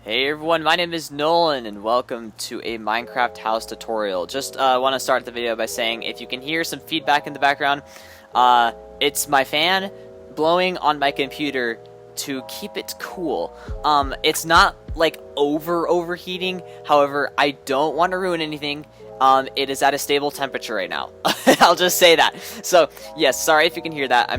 Hey everyone, my name is Nolan and welcome to a Minecraft house tutorial. Just want to start the video by saying if you can hear some feedback in the background, it's my fan blowing on my computer to keep it cool. It's not like overheating, however, I don't want to ruin anything. It is at a stable temperature right now. I'll just say that. So, yes, sorry if you can hear that.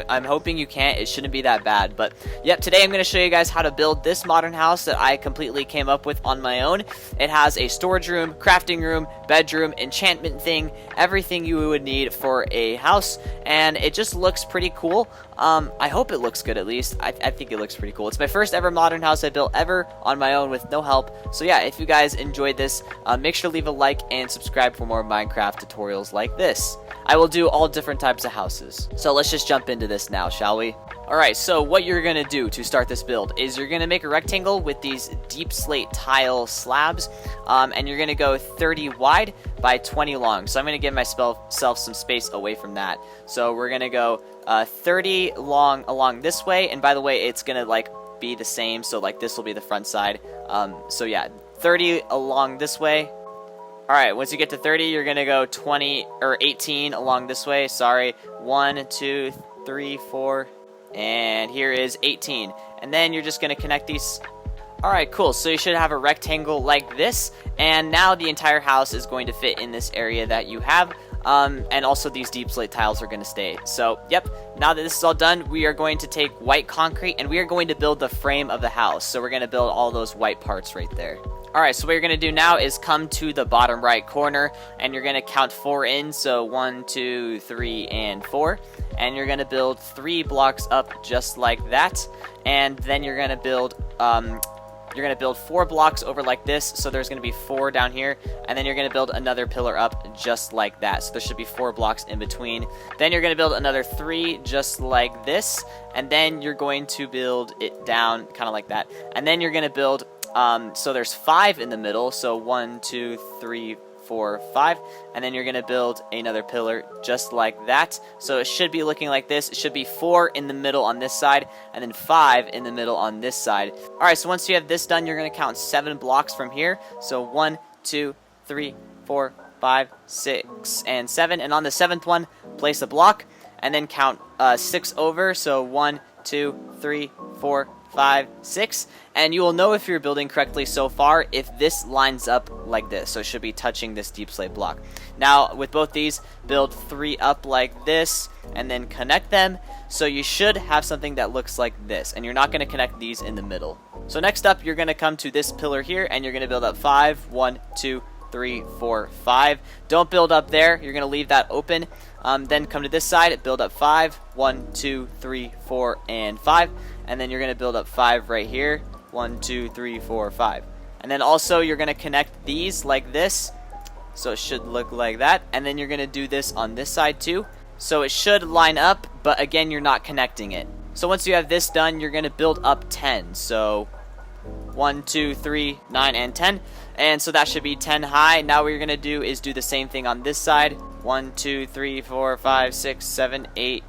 I'm hoping you can't. It shouldn't be that bad. But, yep, today I'm going to show you guys how to build this modern house that I completely came up with on my own. It has a storage room, crafting room, bedroom, enchantment thing, everything you would need for a house, and it just looks pretty cool. I hope it looks good at least. I think it looks pretty cool. It's my first ever modern house I built ever on my own with no help. So yeah, if you guys enjoyed this, make sure to leave a like and subscribe for more Minecraft tutorials like this. I will do all different types of houses. So let's just jump into this now, shall we? Alright, so what you're going to do to start this build is you're going to make a rectangle with these deep slate tile slabs, and you're going to go 30 wide by 20 long. So I'm going to give myself some space away from that. So we're going to go 30 long along this way, and by the way, it's going to like be the same, so like this will be the front side. So yeah, 30 along this way. Alright, once you get to 30, you're going to go 20 or 18 along this way. Sorry. 1, 2, 3, 4, and here is 18. And then you're just going to connect these. Alright, cool. So you should have a rectangle like this, and now the entire house is going to fit in this area that you have. And also these deep slate tiles are going to stay. So, yep, now that this is all done, we are going to take white concrete and we are going to build the frame of the house. So we're going to build all those white parts right there. Alright, so what you're going to do now is come to the bottom right corner and you're going to count 4 in. So 1, 2, 3, and 4. And you're going to build 3 blocks up just like that. And then you're going to build 4 blocks over like this, so there's going to be 4 down here, and then you're going to build another pillar up just like that, so there should be 4 blocks in between. Then you're going to build another 3 just like this, and then you're going to build it down kind of like that, and then you're going to build, so there's 5 in the middle, so 1, 2, 3, 4, 5, and then you're going to build another pillar just like that. So it should be looking like this. It should be 4 in the middle on this side and then 5 in the middle on this side. Alright, so once you have this done, you're going to count 7 blocks from here. So 1, 2, 3, 4, 5, 6, and 7. And on the 7th one, place a block and then count 6 over. So 1, 2, 3, 4, 5, 6, and you will know if you're building correctly so far if this lines up like this. So it should be touching this deep slate block. Now with both these, build 3 up like this and then connect them. So you should have something that looks like this, and you're not going to connect these in the middle. So next up, you're going to come to this pillar here and you're going to build up 5, 1, 2, 3, 4, 5. Don't build up there. You're going to leave that open. Then come to this side, build up 5, 1, 2, 3, 4, and 5. And then you're going to build up 5 right here. 1, 2, 3, 4, 5. And then also you're going to connect these like this. So it should look like that. And then you're going to do this on this side too. So it should line up, but again, you're not connecting it. So once you have this done, you're going to build up 10. So 1, 2, 3, 9, and 10. And so that should be 10 high. Now what you're going to do is do the same thing on this side. 1, 2, 3, 4, 5, 6, 7, 8,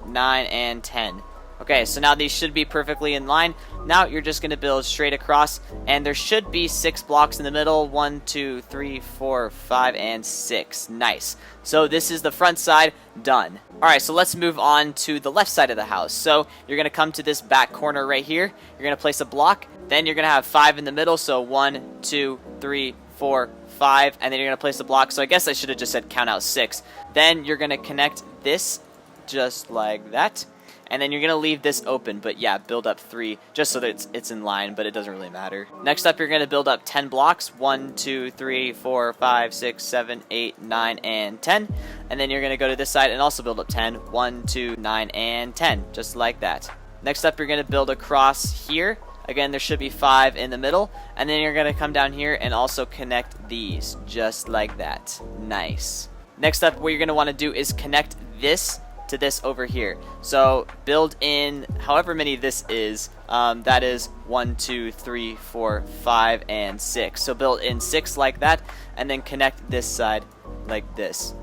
9, and 10. Okay, so now these should be perfectly in line. Now you're just going to build straight across, and there should be 6 blocks in the middle. 1, 2, 3, 4, 5, and 6. Nice. So this is the front side done. Alright, so let's move on to the left side of the house. So you're going to come to this back corner right here. You're going to place a block. Then you're going to have 5 in the middle. So 1, 2, 3, 4, 5. And then you're going to place a block. So I guess I should have just said count out 6. Then you're going to connect this just like that. And then you're going to leave this open, but yeah, build up 3 just so that it's in line, but it doesn't really matter. Next up, you're going to build up 10 blocks. 1, 2, 3, 4, 5, 6, 7, 8, 9, and 10. And then you're going to go to this side and also build up 10. 1, 2, 9, and 10, just like that. Next up, you're going to build across here. Again, there should be 5 in the middle. And then you're going to come down here and also connect these, just like that. Nice. Next up, what you're going to want to do is connect this to this over here. So build in however many this is. That is 1, 2, 3, 4, 5, and 6. So build in 6 like that, and then connect this side like this.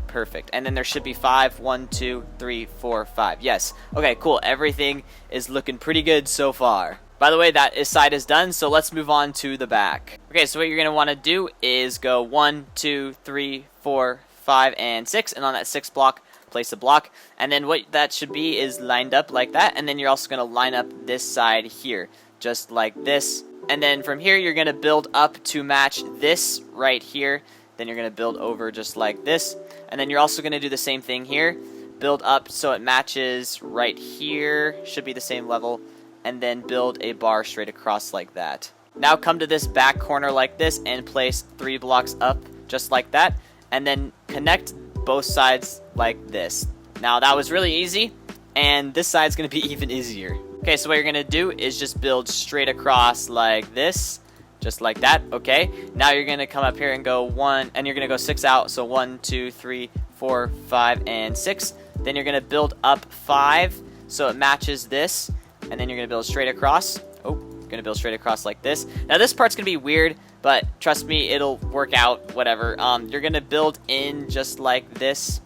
Perfect. And then there should be 5. 1, 2, 3, 4, 5. Yes. Okay, cool. Everything is looking pretty good so far. By the way, that side is done, so let's move on to the back. Okay, so what you're going to want to do is go 1, 2, 3, 4, 5, and 6, and on that 6th block, place a block, and then what that should be is lined up like that, and then you're also going to line up this side here, just like this, and then from here you're going to build up to match this right here, then you're going to build over just like this, and then you're also going to do the same thing here, build up so it matches right here, should be the same level, and then build a bar straight across like that. Now come to this back corner like this and place 3 blocks up just like that, and then connect both sides like this. Now that was really easy, and this side's going to be even easier. Okay, so what you're going to do is just build straight across like this, just like that. Okay, now you're going to come up here and go 1, and you're going to go 6 out, so 1, 2, 3, 4, 5, and 6. Then you're going to build up 5 so it matches this, and then you're going to build straight across. Oh, going to build straight across like this. Now this part's going to be weird, but trust me, it'll work out, whatever. You're going to build in just like this,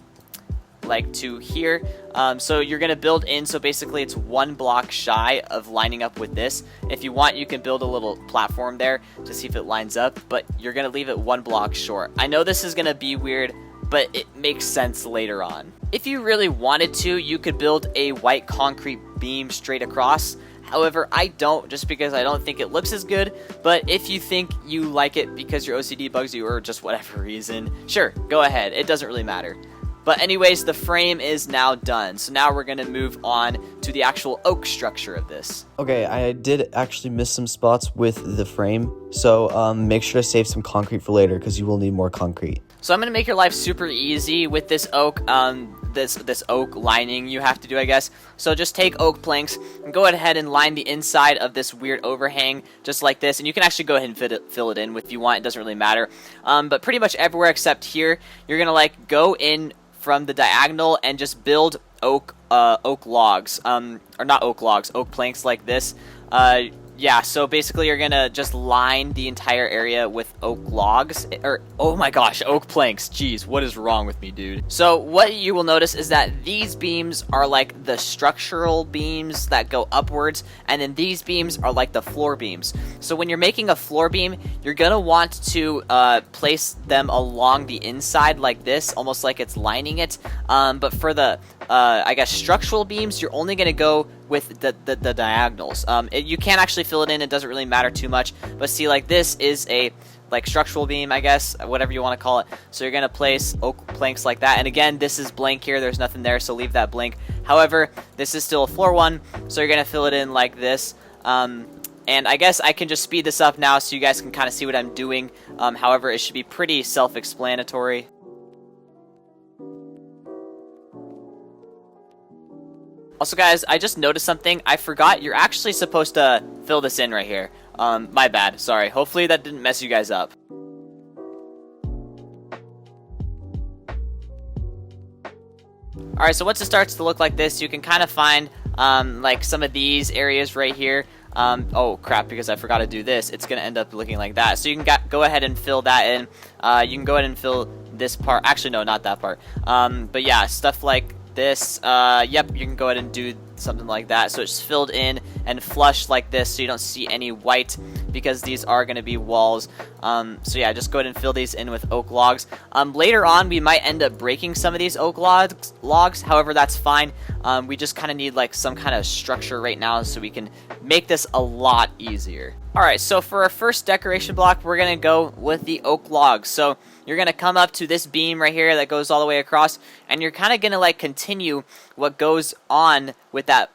like to here. So you're going to build in, so basically it's 1 block shy of lining up with this. If you want, you can build a little platform there to see if it lines up, but you're going to leave it 1 block short. I know this is going to be weird, but it makes sense later on. If you really wanted to, you could build a white concrete beam straight across. However, I don't, just because I don't think it looks as good. But if you think you like it because your OCD bugs you or just whatever reason, sure, go ahead. It doesn't really matter. But anyways, the frame is now done. So now we're going to move on to the actual oak structure of this. Okay, I did actually miss some spots with the frame. So make sure to save some concrete for later because you will need more concrete. So I'm going to make your life super easy with this oak, this oak lining you have to do, I guess. So just take oak planks and go ahead and line the inside of this weird overhang just like this. And you can actually go ahead and fill it in if you want. It doesn't really matter. But pretty much everywhere except here, you're going to like go in from the diagonal and just build oak logs. Or not oak logs, oak planks like this. Yeah, so basically you're gonna just line the entire area with oak logs, or oh my gosh, oak planks. Jeez, what is wrong with me, dude? So what you will notice is that these beams are like the structural beams that go upwards, and then these beams are like the floor beams. So when you're making a floor beam, you're gonna want to place them along the inside like this, almost like it's lining it. But for the I guess structural beams, you're only gonna go with the diagonals. You can't actually fill it in, it doesn't really matter too much, but see, like this is a like structural beam, I guess, whatever you want to call it. So you're gonna place oak planks like that, and again, this is blank here, there's nothing there, so leave that blank. However, this is still a floor one, so you're gonna fill it in like this. And I guess I can just speed this up now so you guys can kind of see what I'm doing. However, it should be pretty self-explanatory. Also, guys, I just noticed something. I forgot you're actually supposed to fill this in right here. My bad. Sorry. Hopefully that didn't mess you guys up. Alright, so once it starts to look like this, you can kind of find like some of these areas right here. Oh, crap, because I forgot to do this. It's going to end up looking like that. So you can go ahead and fill that in. You can go ahead and fill this part. Actually, no, not that part. But yeah, stuff like this, yep, you can go ahead and do something like that, so it's filled in and flush like this, so you don't see any white, because these are going to be walls. So yeah, just go ahead and fill these in with oak logs. Later on, we might end up breaking some of these oak logs. However, that's fine. We just kind of need like some kind of structure right now, so we can make this a lot easier. Alright, so for our first decoration block, we're going to go with the oak logs. So you're going to come up to this beam right here that goes all the way across, and you're kind of going to like continue what goes on with that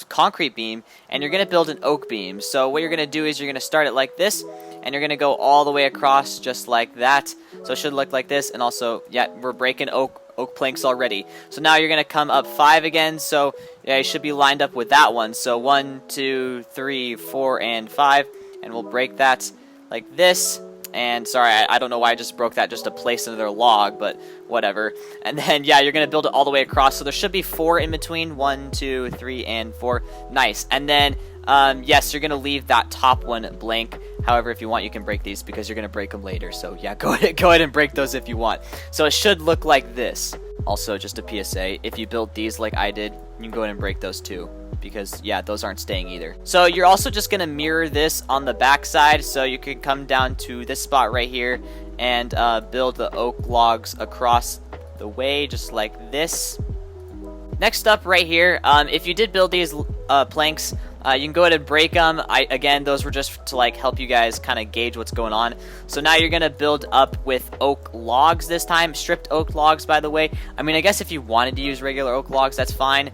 concrete beam, and you're going to build an oak beam. So what you're going to do is you're going to start it like this, and you're going to go all the way across just like that. So it should look like this, and also, yeah, we're breaking oak planks already. So now you're going to come up 5 again, so yeah, you should be lined up with that one. So 1, 2, 3, 4, and 5, and we'll break that like this. And sorry, I don't know why I just broke that just to place another log, but whatever. And then, yeah, you're going to build it all the way across. So there should be 4 in between. 1, 2, 3, and 4. Nice. And then, yes, you're going to leave that top one blank. However, if you want, you can break these because you're going to break them later. So, yeah, go ahead and break those if you want. So it should look like this. Also, just a PSA, if you build these like I did, you can go ahead and break those too, because yeah, those aren't staying either. So you're also just gonna mirror this on the back side, so you can come down to this spot right here and build the oak logs across the way, just like this. Next up right here, if you did build these planks, you can go ahead and break them. Again, those were just to like help you guys kind of gauge what's going on. So now you're gonna build up with oak logs this time, stripped oak logs, by the way. I mean, I guess if you wanted to use regular oak logs, that's fine.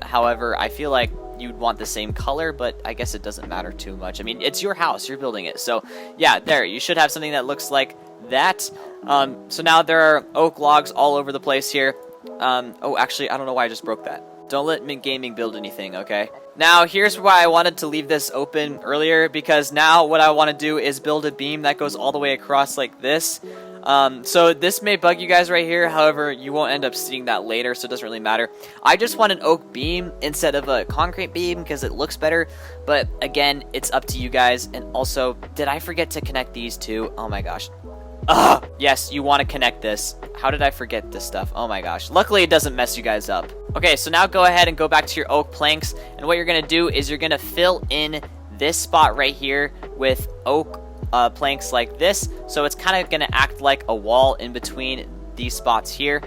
However, I feel like you'd want the same color, but I guess it doesn't matter too much. I mean, it's your house, you're building it. So yeah, there, you should have something that looks like that. So now there are oak logs all over the place here. Oh, actually, I don't know why I just broke that. Don't let Mint Gaming build anything, okay? Now, here's why I wanted to leave this open earlier, because now what I want to do is build a beam that goes all the way across like this. So this may bug you guys right here, however, you won't end up seeing that later, so it doesn't really matter. I just want an oak beam instead of a concrete beam because it looks better, but again, it's up to you guys. And also, did I forget to connect these two? Oh my gosh. Ugh! Yes, you want to connect this. How did I forget this stuff? Oh my gosh. Luckily, it doesn't mess you guys up. Okay, so now go ahead and go back to your oak planks, and what you're going to do is you're going to fill in this spot right here with oak planks like this, so it's kind of going to act like a wall in between these spots here.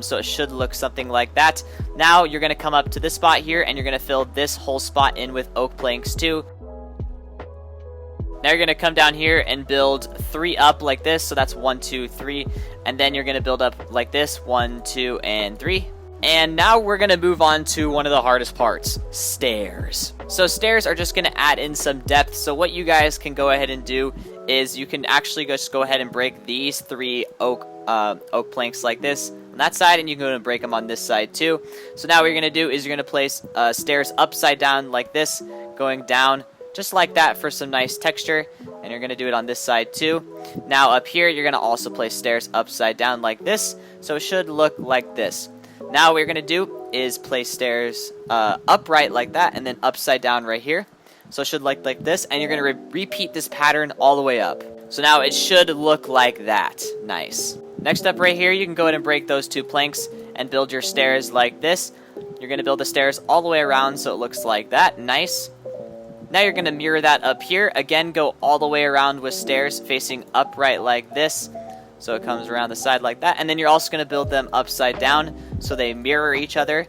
So it should look something like that. Now you're going to come up to this spot here, and you're going to fill this whole spot in with oak planks too. Now you're going to come down here and build 3 up like this. So that's 1, 2, 3. And then you're going to build up like this, 1, 2, and 3. And now we're going to move on to one of the hardest parts, stairs. So stairs are just going to add in some depth. So what you guys can go ahead and do is you can actually just go ahead and break these 3 oak planks like this on that side, and you can go ahead and break them on this side too. So now what you're going to do is you're going to place stairs upside down like this, going down just like that for some nice texture, and you're going to do it on this side too. Now up here, you're going to also place stairs upside down like this, so it should look like this. Now what you're going to do is place stairs upright like that, and then upside down right here, so it should look like this, and you're going to repeat this pattern all the way up. So now it should look like that. Nice. Next up right here, you can go ahead and break those 2 planks and build your stairs like this. You're going to build the stairs all the way around so it looks like that. Nice. Now you're going to mirror that up here. Again, go all the way around with stairs facing upright like this. So it comes around the side like that. And then you're also going to build them upside down so they mirror each other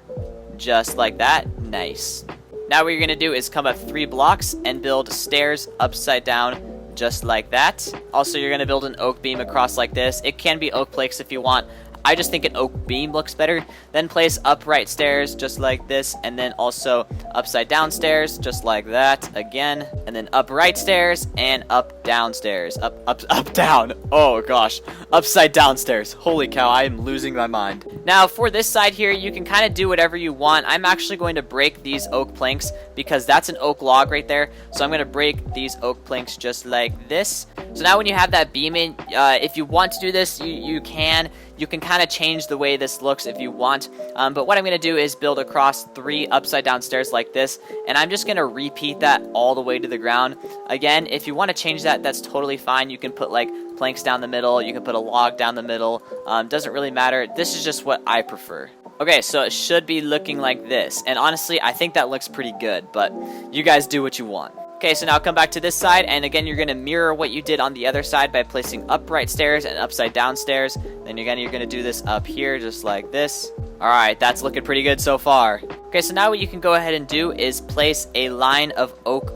just like that. Nice. Now what you're going to do is come up 3 blocks and build stairs upside down just like that. Also, you're going to build an oak beam across like this. It can be oak planks if you want. I just think an oak beam looks better. Then place upright stairs just like this, and then also upside down stairs just like that again, and then upright stairs and up down stairs. Up down. Oh gosh. Upside down stairs. Holy cow, I am losing my mind. Now for this side here, you can kind of do whatever you want. I'm actually going to break these oak planks because that's an oak log right there. So I'm going to break these oak planks just like this. So now when you have that beam in, if you want to do this, you can. You can kind of change the way this looks if you want, but what I'm going to do is build across 3 upside down stairs like this, and I'm just going to repeat that all the way to the ground. Again, if you want to change that, that's totally fine. You can put like planks down the middle, you can put a log down the middle, doesn't really matter. This is just what I prefer. Okay, so it should be looking like this, and honestly, I think that looks pretty good, but you guys do what you want. Okay, so now come back to this side, and again, you're going to mirror what you did on the other side by placing upright stairs and upside down stairs. Then again, you're going to do this up here just like this. Alright, that's looking pretty good so far. Okay, so now what you can go ahead and do is place a line of oak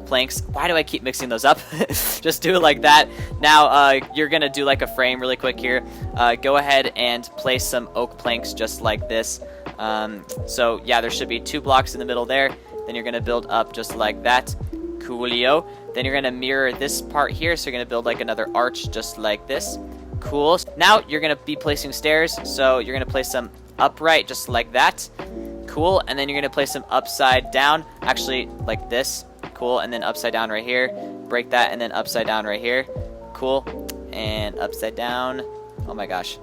planks. Why do I keep mixing those up? Just do it like that. Now, you're going to do like a frame really quick here. Go ahead and place some oak planks just like this. So yeah, there should be 2 blocks in the middle there. Then you're going to build up just like that. Coolio. Then you're going to mirror this part here. So you're going to build like another arch just like this. Cool. Now you're going to be placing stairs. So you're going to place them upright just like that. Cool. And then you're going to place them upside down. Actually, like this. Cool. And then upside down right here. Break that and then upside down right here. Cool. And upside down. Oh my gosh.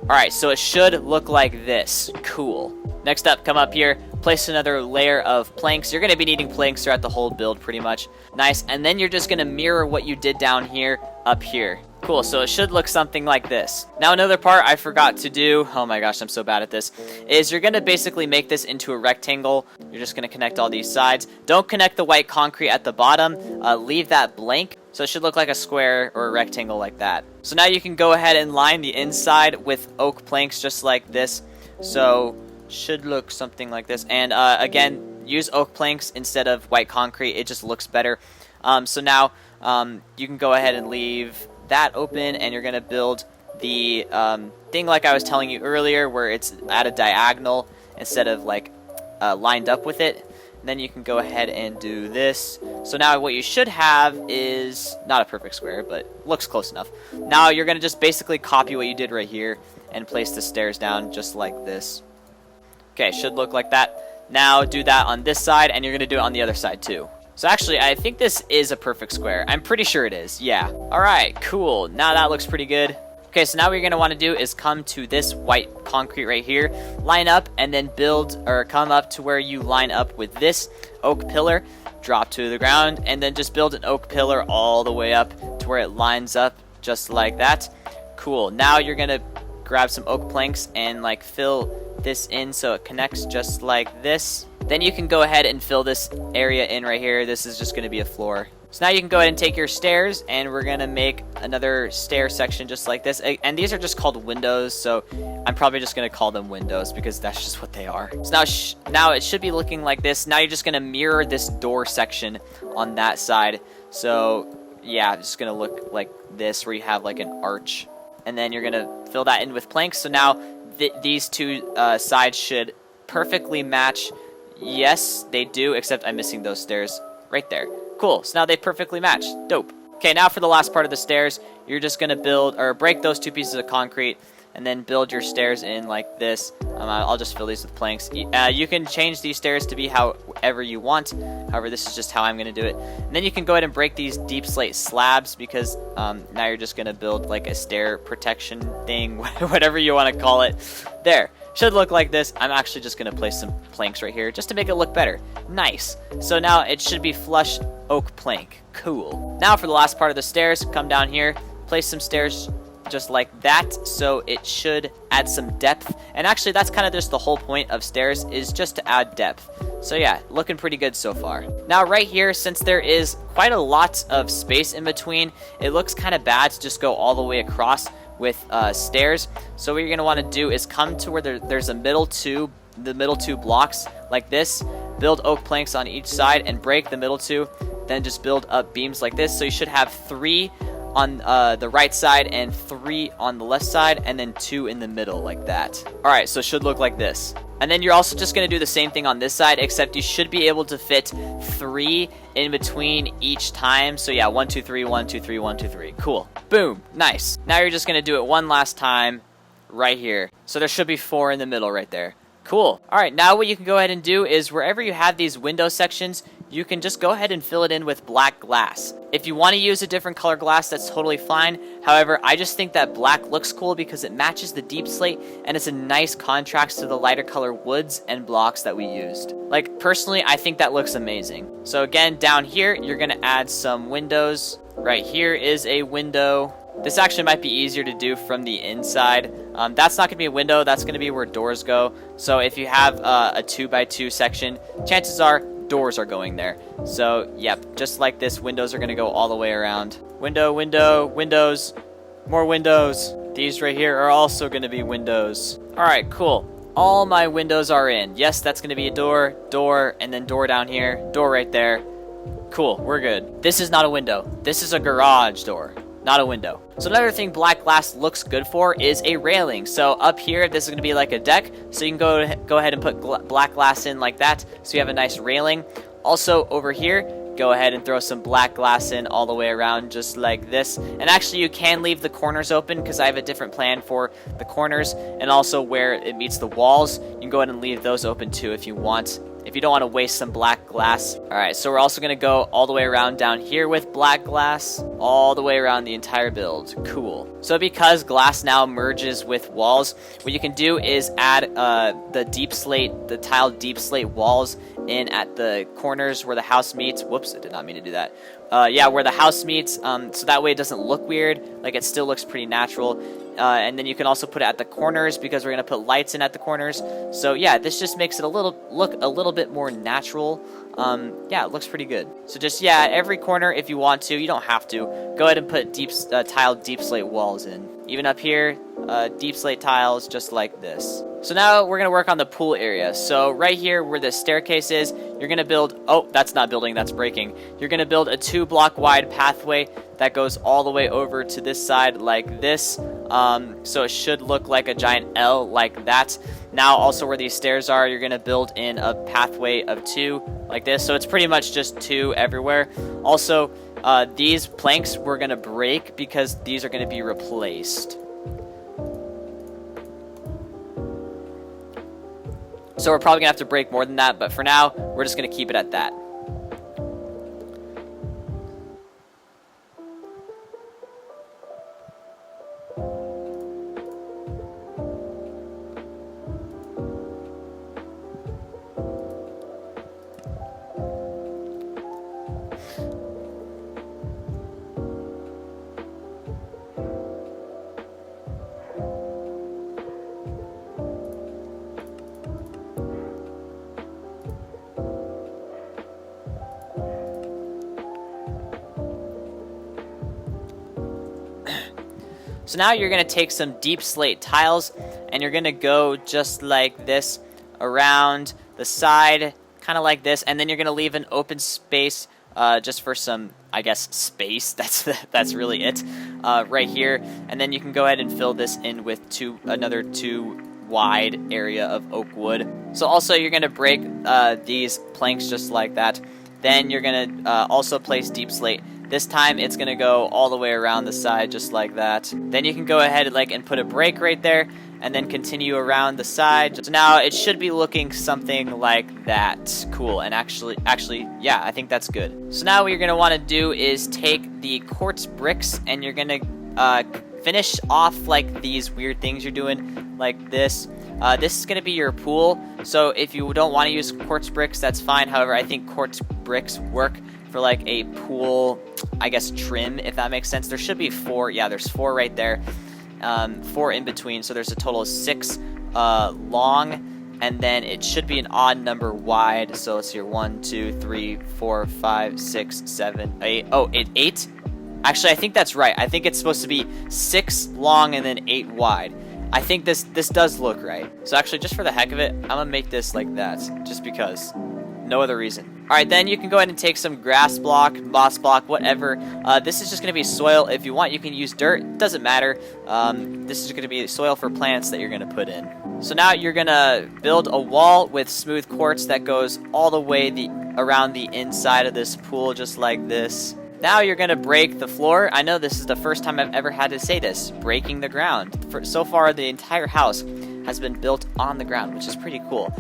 Alright, so it should look like this. Cool. Next up, come up here, place another layer of planks. You're going to be needing planks throughout the whole build pretty much. Nice. And then you're just going to mirror what you did down here up here. Cool, so it should look something like this. Now another part I forgot to do, oh my gosh, I'm so bad at this, is you're going to basically make this into a rectangle. You're just going to connect all these sides. Don't connect the white concrete at the bottom. Leave that blank. So it should look like a square or a rectangle like that. So now you can go ahead and line the inside with oak planks just like this. So should look something like this. And again, use oak planks instead of white concrete. It just looks better. So now you can go ahead and leave that open, and you're going to build the thing like I was telling you earlier, where it's at a diagonal instead of like lined up with it. Then you can go ahead and do this. So now what you should have is not a perfect square, but looks close enough. Now you're going to just basically copy what you did right here and place the stairs down just like this. Okay, should look like that. Now do that on this side, and you're going to do it on the other side too. So actually, I think this is a perfect square. I'm pretty sure it is. Yeah. All right, cool. Now that looks pretty good. Okay, so now what you're going to want to do is come to this white concrete right here, line up, and then build, or come up to where you line up with this oak pillar, drop to the ground, and then just build an oak pillar all the way up to where it lines up just like that. Cool. Now you're going to grab some oak planks and like fill this in so it connects just like this. Then you can go ahead and fill this area in right here. This is just going to be a floor. So now you can go ahead and take your stairs, and we're going to make another stair section just like this. And these are just called windows, so I'm probably just going to call them windows because that's just what they are. So now it should be looking like this. Now you're just going to mirror this door section on that side. So yeah, it's just going to look like this, where you have like an arch. And then you're going to fill that in with planks. So now these two sides should perfectly match. Yes, they do, except I'm missing those stairs right there. Cool, so now they perfectly match. Dope. Okay, now for the last part of the stairs, you're just going to build, or break those two pieces of concrete, and then build your stairs in like this. I'll just fill these with planks. You can change these stairs to be however you want. However, this is just how I'm going to do it. And then you can go ahead and break these deep slate slabs, because now you're just going to build like a stair protection thing, whatever you want to call it. There. Should look like this. I'm actually just going to place some planks right here just to make it look better. Nice. So now it should be flush oak plank. Cool. Now for the last part of the stairs, come down here, place some stairs just like that, so it should add some depth. And actually, that's kind of just the whole point of stairs, is just to add depth. So yeah, looking pretty good so far. Now right here, since there is quite a lot of space in between, it looks kind of bad to just go all the way across with stairs. So what you're going to want to do is come to where there's a middle two blocks like this, build oak planks on each side and break the middle two, then just build up beams like this. So you should have 3 on the right side and 3 on the left side, and then 2 in the middle like that. Alright, so it should look like this. And then you're also just going to do the same thing on this side, except you should be able to fit 3 in between each time. So yeah, 1, 2, 3, 1, 2, 3, 1, 2, 3. Cool. Boom. Nice. Now you're just going to do it one last time right here. So there should be 4 in the middle right there. Cool. Alright, now what you can go ahead and do is wherever you have these window sections, you can just go ahead and fill it in with black glass. If you want to use a different color glass, that's totally fine. However, I just think that black looks cool because it matches the deep slate, and it's a nice contrast to the lighter color woods and blocks that we used. Like, personally, I think that looks amazing. So again, down here, you're going to add some windows. Right here is a window. This actually might be easier to do from the inside. That's not going to be a window. That's going to be where doors go. So if you have a 2x2 section, chances are doors are going there. So, yep, just like this, windows are going to go all the way around. Window, window, windows, more windows. These right here are also going to be windows. All right, cool. All my windows are in. Yes, that's going to be a door, door, and then door down here, door right there. Cool, we're good. This is not a window. This is a garage door, not a window. So another thing black glass looks good for is a railing. So up here, this is going to be like a deck. So you can go ahead and put black glass in like that, so you have a nice railing. Also over here, go ahead and throw some black glass in all the way around just like this. And actually you can leave the corners open because I have a different plan for the corners, and also where it meets the walls, you can go ahead and leave those open too if you want, if you don't want to waste some black glass. Alright, so we're also going to go all the way around down here with black glass, all the way around the entire build. Cool. So because glass now merges with walls, what you can do is add the deep slate, the tiled deep slate walls in at the corners where the house meets. Whoops, I did not mean to do that. Yeah, where the house meets, so that way it doesn't look weird. Like, it still looks pretty natural. And then you can also put it at the corners because we're going to put lights in at the corners. So yeah, this just makes it look a little bit more natural. Yeah, it looks pretty good. So just, yeah, at every corner, if you want to, you don't have to, go ahead and put tiled deep slate walls in. Even up here, deep slate tiles just like this. So now we're going to work on the pool area. So right here where the staircase is, you're going to build, oh, that's not building, that's breaking. You're going to build a 2-block wide pathway that goes all the way over to this side like this. So it should look like a giant L like that. Now also where these stairs are, you're going to build in a pathway of 2 like this. So it's pretty much just 2 everywhere. Also, these planks we're going to break because these are going to be replaced. So we're probably going to have to break more than that, but for now, we're just going to keep it at that. So now you're going to take some deep slate tiles and you're going to go just like this around the side, kind of like this, and then you're going to leave an open space just for some, I guess, space. That's really it right here. And then you can go ahead and fill this in with another 2 wide area of oak wood. So also you're going to break these planks just like that. Then you're going to also place deep slate. This time it's going to go all the way around the side just like that. Then you can go ahead and put a break right there and then continue around the side. So now it should be looking something like that. Cool. And actually, yeah, I think that's good. So now what you're going to want to do is take the quartz bricks and you're going to finish off like these weird things you're doing like this. This is going to be your pool. So if you don't want to use quartz bricks, that's fine. However, I think quartz bricks work for like a pool, I guess, trim, if that makes sense. There should be 4. Yeah, there's 4 right there. 4 in between. So there's a total of 6 long, and then it should be an odd number wide. So let's see here. 1, 2, 3, 4, 5, 6, 7, 8. Oh, 8? Actually, I think that's right. I think it's supposed to be 6 long and then 8 wide. I think this does look right. So actually, just for the heck of it, I'm gonna make this like that, just because. No other reason. Alright, then you can go ahead and take some grass block, moss block, whatever. This is just going to be soil. If you want, you can use dirt. It doesn't matter. This is going to be soil for plants that you're going to put in. So now you're going to build a wall with smooth quartz that goes all the way around the inside of this pool, just like this. Now you're going to break the floor. I know this is the first time I've ever had to say this. Breaking the ground. So far, the entire house has been built on the ground, which is pretty cool.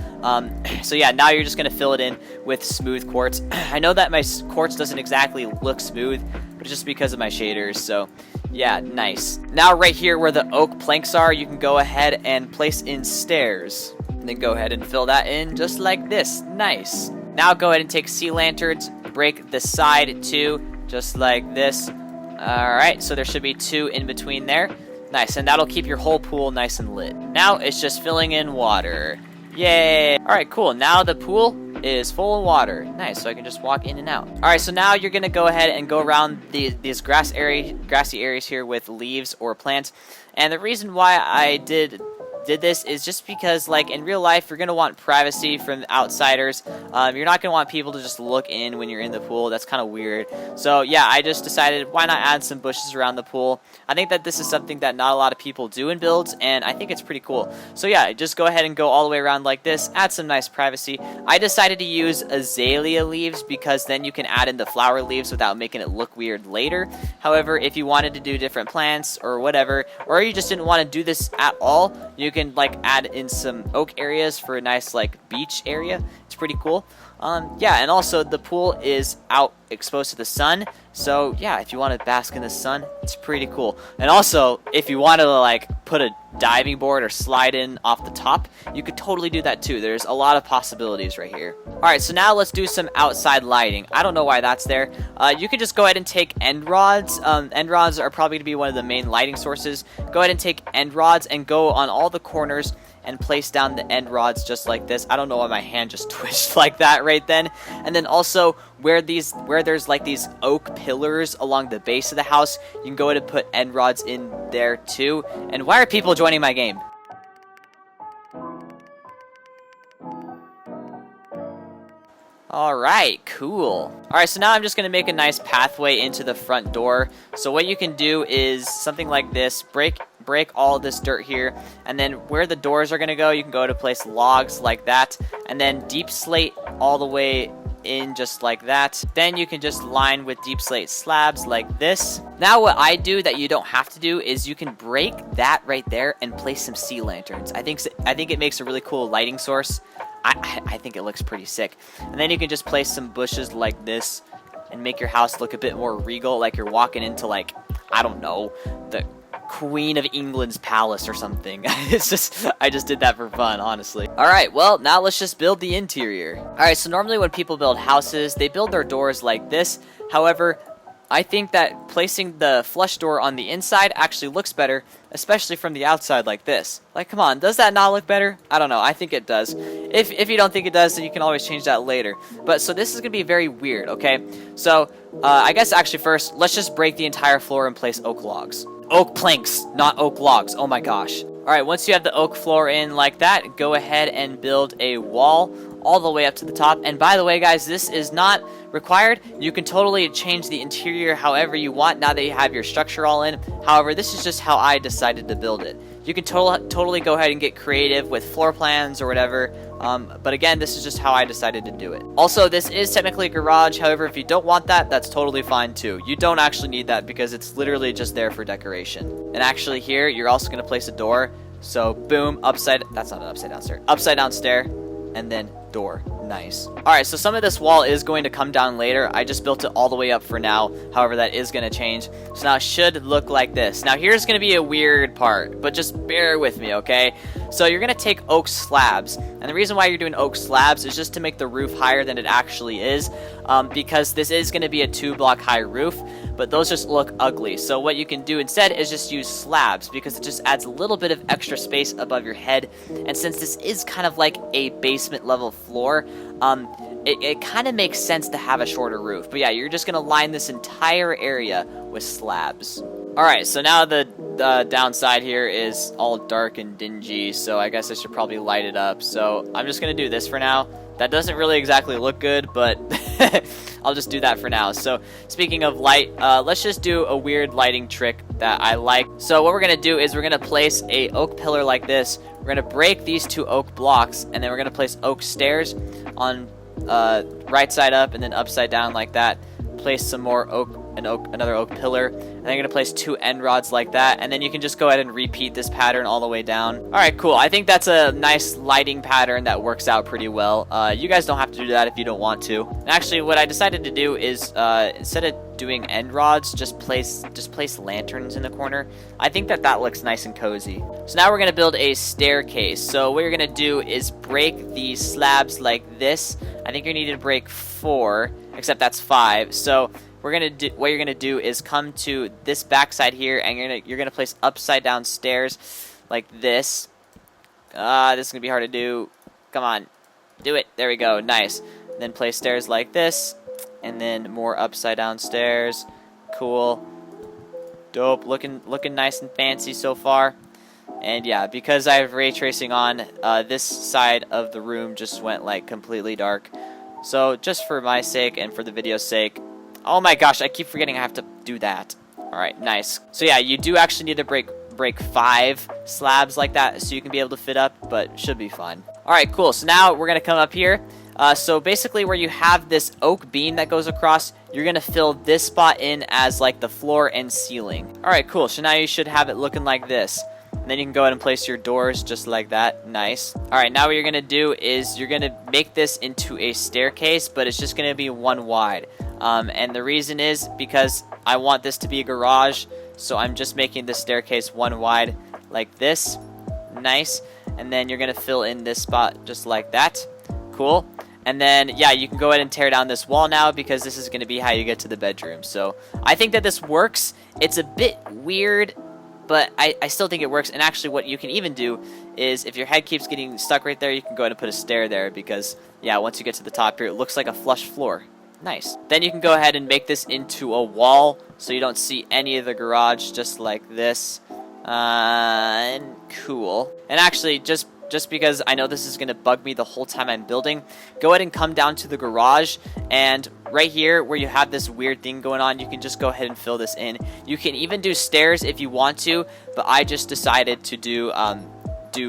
So yeah, now you're just going to fill it in with smooth quartz. I know that my quartz doesn't exactly look smooth, but it's just because of my shaders. So yeah, nice. Now right here where the oak planks are, you can go ahead and place in stairs. And then go ahead and fill that in just like this. Nice. Now go ahead and take sea lanterns, break the side too, just like this. Alright, so there should be 2 in between there. Nice, and that'll keep your whole pool nice and lit. Now it's just filling in water. Yay! Alright, cool. Now the pool is full of water. Nice, so I can just walk in and out. Alright, so now you're going to go ahead and go around these grassy areas here with leaves or plants. And the reason why I did this is just because, like, in real life, you're going to want privacy from outsiders. You're not going to want people to just look in when you're in the pool. That's kind of weird. So yeah, I just decided, why not add some bushes around the pool? I think that this is something that not a lot of people do in builds, and I think it's pretty cool. So yeah, just go ahead and go all the way around like this, add some nice privacy. I decided to use azalea leaves because then you can add in the flower leaves without making it look weird later. However, if you wanted to do different plants or whatever, or you just didn't want to do this at all, you can like add in some oak areas for a nice like beach area. It's pretty cool. Yeah, and also the pool is out exposed to the sun, so yeah, if you want to bask in the sun, it's pretty cool. And also, if you want to like put a diving board or slide in off the top, you could totally do that too. There's a lot of possibilities right here. Alright, so now let's do some outside lighting. I don't know why that's there. You could just go ahead and take end rods. End rods are probably going to be one of the main lighting sources. Go ahead and take end rods and go on all the corners and place down the end rods just like this. I don't know why my hand just twitched like that right then. And then also where there's like these oak pillars along the base of the house, you can go ahead and put end rods in there too. And why are people joining my game? Alright, cool. Alright, so now I'm just going to make a nice pathway into the front door. So what you can do is something like this. Break all this dirt here, and then where the doors are going to go, you can go to place logs like that, and then deep slate all the way in just like that. Then you can just line with deep slate slabs like this. Now what I do that you don't have to do is you can break that right there and place some sea lanterns. I think it makes a really cool lighting source. I think it looks pretty sick. And then you can just place some bushes like this and make your house look a bit more regal, like you're walking into, like, I don't know, the Queen of England's palace or something. I just did that for fun, honestly. Alright, well, now let's just build the interior. Alright, so normally when people build houses, they build their doors like this. However, I think that placing the flush door on the inside actually looks better, especially from the outside like this. Like, come on, does that not look better? I don't know, I think it does. If you don't think it does, then you can always change that later. But, so this is going to be very weird, okay? So, I guess actually first, let's just break the entire floor and place oak logs. Oak planks, not oak logs, oh my gosh. Alright, once you have the oak floor in like that, go ahead and build a wall all the way up to the top. And by the way, guys, this is not required. You can totally change the interior however you want now that you have your structure all in. However, this is just how I decided to build it. You can totally go ahead and get creative with floor plans or whatever. But again, this is just how I decided to do it. Also, this is technically a garage. However, if you don't want that, that's totally fine too. You don't actually need that because it's literally just there for decoration. And actually here, you're also going to place a door. So boom, that's not an upside down stair. Upside down stair, and then door. Nice. Alright, so some of this wall is going to come down later. I just built it all the way up for now. However, that is going to change. So now it should look like this. Now here's going to be a weird part, but just bear with me, okay? So you're going to take oak slabs. And the reason why you're doing oak slabs is just to make the roof higher than it actually is. Because this is going to be a 2-block high roof, but those just look ugly. So what you can do instead is just use slabs because it just adds a little bit of extra space above your head. And since this is kind of like a basement level floor, it kind of makes sense to have a shorter roof. But yeah, you're just going to line this entire area with slabs. Alright, so now the downside here is all dark and dingy, so I guess I should probably light it up. So I'm just going to do this for now. That doesn't really exactly look good, but I'll just do that for now. So speaking of light, let's just do a weird lighting trick that I like. So what we're going to do is we're going to place a oak pillar like this. We're going to break these 2 oak blocks, and then we're going to place oak stairs on right side up and then upside down like that. Place some more another oak pillar, and then you're gonna place 2 end rods like that, and then you can just go ahead and repeat this pattern all the way down. Alright, cool. I think that's a nice lighting pattern that works out pretty well. You guys don't have to do that if you don't want to. And actually, what I decided to do is instead of doing end rods, just place lanterns in the corner. I think that looks nice and cozy. So now we're gonna build a staircase. So what you're gonna do is break these slabs like this. I think you need to break 4, except that's 5. So what you're gonna do is come to this backside here, and you're gonna place upside down stairs like this. This is gonna be hard to do. Come on, do it. There we go. Nice. Then place stairs like this, and then more upside down stairs. Cool. Dope. Looking nice and fancy so far. And yeah, because I have ray tracing on, this side of the room just went like completely dark. So just for my sake and for the video's sake. Oh my gosh, I keep forgetting I have to do that. Alright, nice. So yeah, you do actually need to break 5 slabs like that so you can be able to fit up, but should be fun. Alright, cool. So now we're going to come up here. So basically where you have this oak beam that goes across, you're going to fill this spot in as like the floor and ceiling. Alright, cool. So now you should have it looking like this. And then you can go ahead and place your doors just like that. Nice. Alright, now what you're going to do is you're going to make this into a staircase, but it's just going to be one wide. And the reason is because I want this to be a garage, so I'm just making the staircase one wide like this. Nice. And then you're going to fill in this spot just like that. Cool. And then, yeah, you can go ahead and tear down this wall now because this is going to be how you get to the bedroom. So I think that this works. It's a bit weird, but I still think it works. And actually what you can even do is if your head keeps getting stuck right there, you can go ahead and put a stair there because, yeah, once you get to the top here, it looks like a flush floor. Nice. Then you can go ahead and make this into a wall so you don't see any of the garage, just like this. And cool. And actually, just because I know this is going to bug me the whole time I'm building, go ahead and come down to the garage, and right here where you have this weird thing going on, you can just go ahead and fill this in. You can even do stairs if you want to, but I just decided to do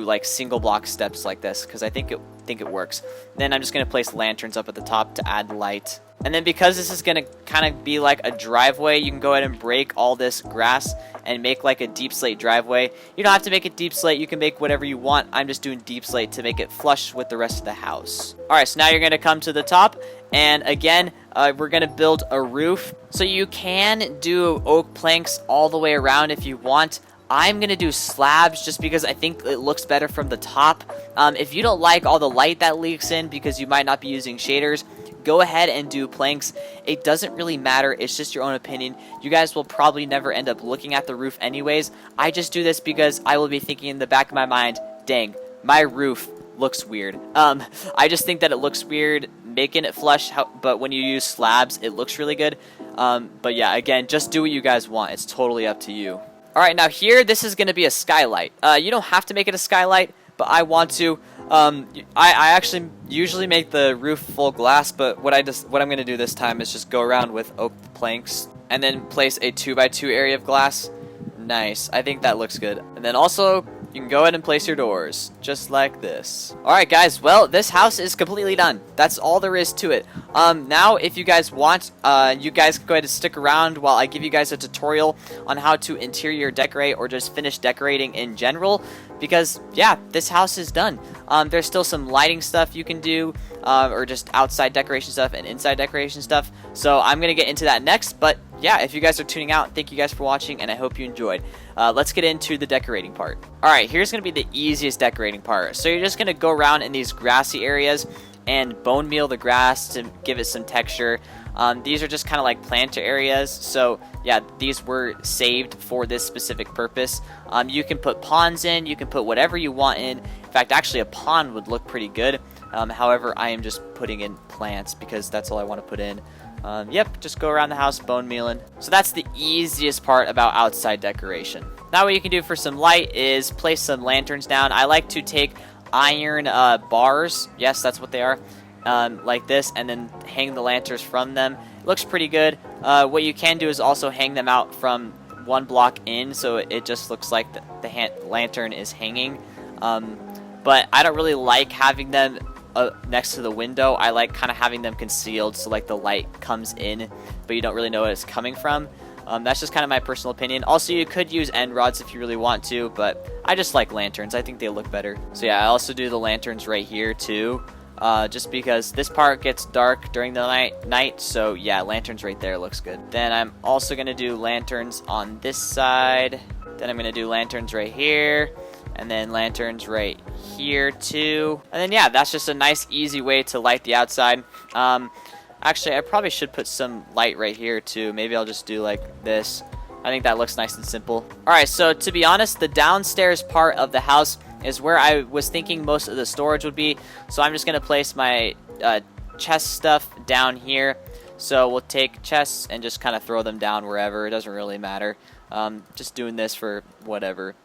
like single block steps like this because I think it works. Then I'm just going to place lanterns up at the top to add light. And then because this is going to kind of be like a driveway, you can go ahead and break all this grass and make like a deep slate driveway. You don't have to make it deep slate. You can make whatever you want. I'm just doing deep slate to make it flush with the rest of the house. Alright, so now you're going to come to the top. And again, we're going to build a roof. So you can do oak planks all the way around if you want. I'm going to do slabs just because I think it looks better from the top. If you don't like all the light that leaks in because you might not be using shaders, go ahead and do planks. It doesn't really matter. It's just your own opinion. You guys will probably never end up looking at the roof anyways. I just do this because I will be thinking in the back of my mind, dang, my roof looks weird. I just think that it looks weird making it flush, but when you use slabs, it looks really good. But yeah, again, just do what you guys want. It's totally up to you. Alright, now here, this is going to be a skylight. You don't have to make it a skylight, but I want to. I actually usually make the roof full glass, but what I'm going to do this time is just go around with oak planks and then place a 2x2 area of glass. Nice. I think that looks good. And then also, you can go ahead and place your doors, just like this. Alright guys, well, this house is completely done. That's all there is to it. Now, if you guys want, you guys can go ahead and stick around while I give you guys a tutorial on how to interior decorate or just finish decorating in general. Because, yeah, this house is done. There's still some lighting stuff you can do, or just outside decoration stuff and inside decoration stuff. So I'm going to get into that next, but yeah, if you guys are tuning out, thank you guys for watching, and I hope you enjoyed. Let's get into the decorating part. Alright, here's going to be the easiest decorating part. So you're just going to go around in these grassy areas and bone meal the grass to give it some texture. These are just kind of like planter areas, so yeah, these were saved for this specific purpose. You can put ponds in, you can put whatever you want in. In fact, actually a pond would look pretty good. However, I am just putting in plants because that's all I want to put in. Yep, just go around the house bone mealing. So that's the easiest part about outside decoration. Now what you can do for some light is place some lanterns down. I like to take iron bars, yes, that's what they are, like this, and then hang the lanterns from them. It looks pretty good. What you can do is also hang them out from one block in, so it just looks like the lantern is hanging. But I don't really like having them next to the window. I like kind of having them concealed so like the light comes in, but you don't really know what it's coming from. That's just kind of my personal opinion. Also, you could use end rods if you really want to, but I just like lanterns. I think they look better. So yeah, I also do the lanterns right here too. Just because this part gets dark during the night, so yeah, lanterns right there looks good. Then I'm also going to do lanterns on this side. Then I'm going to do lanterns right here, and then lanterns right here too. And then yeah, that's just a nice easy way to light the outside. Actually, I probably should put some light right here too. Maybe I'll just do like this. I think that looks nice and simple. Alright, so to be honest, the downstairs part of the house is where I was thinking most of the storage would be. So I'm just going to place my chest stuff down here. So we'll take chests and just kind of throw them down wherever. It doesn't really matter. Just doing this for whatever.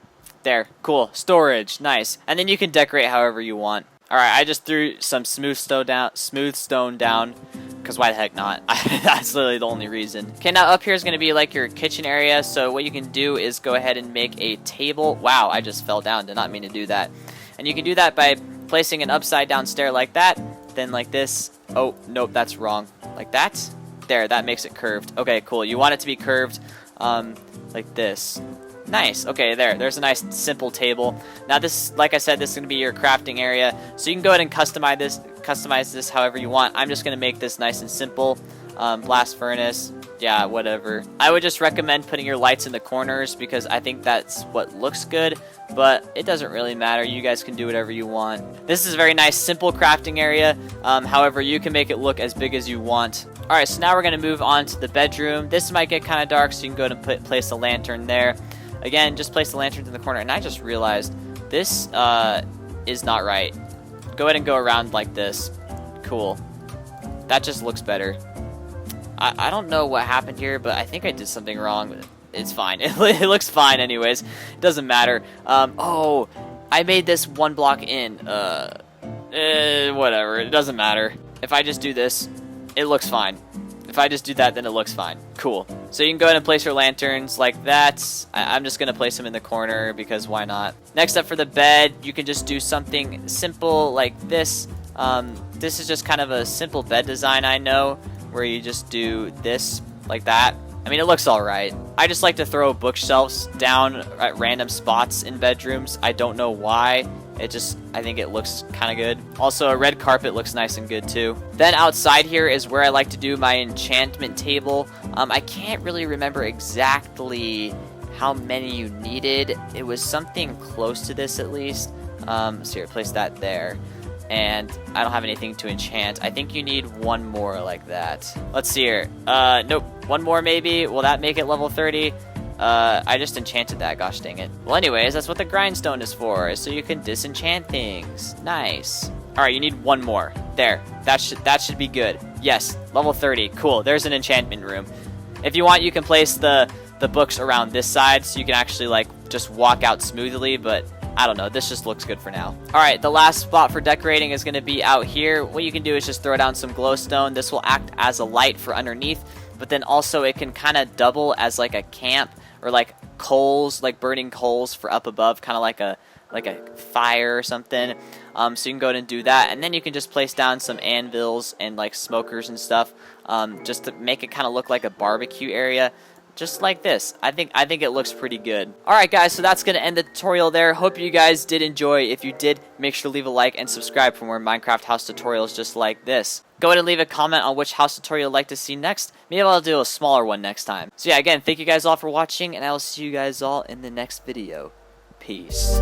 There, cool. Storage, nice. And then you can decorate however you want. Alright, I just threw some smooth stone down. Because why the heck not? That's literally the only reason. Okay, now up here is going to be like your kitchen area. So what you can do is go ahead and make a table. Wow, I just fell down. Did not mean to do that. And you can do that by placing an upside down stair like that. Then like this. Oh, nope, that's wrong. Like that. There, that makes it curved. Okay, cool. You want it to be curved like this. Nice. Okay, there's a nice simple table. Now this, like I said, this is going to be your crafting area. So you can go ahead and customize this however you want. I'm just going to make this nice and simple. Blast furnace, yeah, whatever. I would just recommend putting your lights in the corners because I think that's what looks good, but it doesn't really matter. You guys can do whatever you want. This is a very nice, simple crafting area. However, you can make it look as big as you want. Alright, so now we're going to move on to the bedroom. This might get kind of dark, so you can go ahead and place a lantern there. Again, just place the lanterns in the corner, and I just realized this is not right. Go ahead and go around like this. Cool. That just looks better. I don't know what happened here, but I think I did something wrong, but it's fine. It looks fine anyways. It doesn't matter. Oh, I made this one block in. Whatever. It doesn't matter. If I just do this, it looks fine. If I just do that, then it looks fine. Cool. So you can go ahead and place your lanterns like that. I'm just going to place them in the corner because why not? Next up for the bed, you can just do something simple like this. This is just kind of a simple bed design, I know, where you just do this like that. I mean, it looks alright. I just like to throw bookshelves down at random spots in bedrooms. I don't know why. I think it looks kind of good. Also, a red carpet looks nice and good too. Then outside here is where I like to do my enchantment table. I can't really remember exactly how many you needed. It was something close to this at least. So here, place that there. And I don't have anything to enchant. I think you need one more like that. Let's see here. Nope. One more maybe. Will that make it level 30? I just enchanted that. Gosh dang it. Well, anyways, that's what the grindstone is for. So you can disenchant things. Nice. Alright, you need one more. There. That should be good. Yes. Level 30. Cool. There's an enchantment room. If you want, you can place the books around this side so you can actually, like, just walk out smoothly, but I don't know, this just looks good for now. Alright, the last spot for decorating is going to be out here. What you can do is just throw down some glowstone. This will act as a light for underneath, but then also it can kind of double as like a camp or like coals, like burning coals for up above, kind of like a fire or something. So you can go ahead and do that, and then you can just place down some anvils and like smokers and stuff, just to make it kind of look like a barbecue area. Just like this. I think it looks pretty good. Alright guys, so that's going to end the tutorial there. Hope you guys did enjoy. If you did, make sure to leave a like and subscribe for more Minecraft house tutorials just like this. Go ahead and leave a comment on which house tutorial you'd like to see next. Maybe I'll do a smaller one next time. So yeah, again, thank you guys all for watching, and I will see you guys all in the next video. Peace.